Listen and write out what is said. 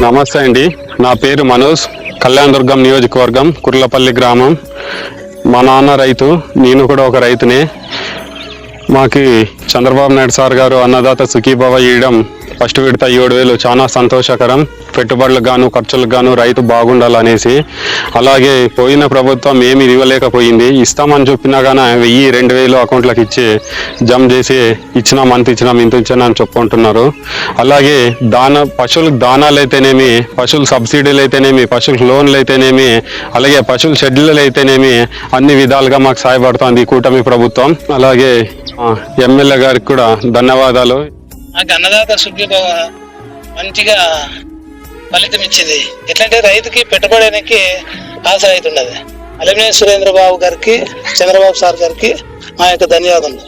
నమస్తే అండి, నా పేరు మనోజ్. కళ్యాణదుర్గం నియోజకవర్గం కుర్లపల్లి గ్రామం. మా నాన్న రైతు, నేను కూడా ఒక రైతునే. మాకి చంద్రబాబు నాయుడు సార్ గారు అన్నదాత సుఖీభవ ఇవ్వడం ఫస్ట్ విడత 7,000 చాలా సంతోషకరం. పెట్టుబడులకు గాను ఖర్చులకు గాను రైతు బాగుండాలనేసి. అలాగే పోయిన ప్రభుత్వం ఏమి ఇవ్వలేకపోయింది. ఇస్తామని చెప్పినా కానీ 1,000-2,000 అకౌంట్లకు ఇచ్చి జమ చేసి ఇచ్చినాం, అంత ఇచ్చినాం, ఇంత ఇచ్చినా అని చెప్పుకుంటున్నారు. అలాగే పశువులకు దానాలు అయితేనేమి, పశువుల సబ్సిడీలు అయితేనేమి, పశువులకు లోన్లు అయితేనేమి, అలాగే పశువుల షెడ్యూల్ అయితేనేమి అన్ని విధాలుగా మాకు సహాయపడుతుంది ఈ కూటమి ప్రభుత్వం. అలాగే ఎమ్మెల్యే గారికి కూడా ధన్యవాదాలు. నాకు అన్నదాత సుఖీభవ మంచిగా ఫలితం ఇచ్చింది. ఎట్లంటే రైతుకి పెట్టుబడికి ఆశ అవుతున్నది. అలమినేని సురేంద్రబాబు గారికి, చంద్రబాబు సార్ గారికి మా యొక్క ధన్యవాదాలు.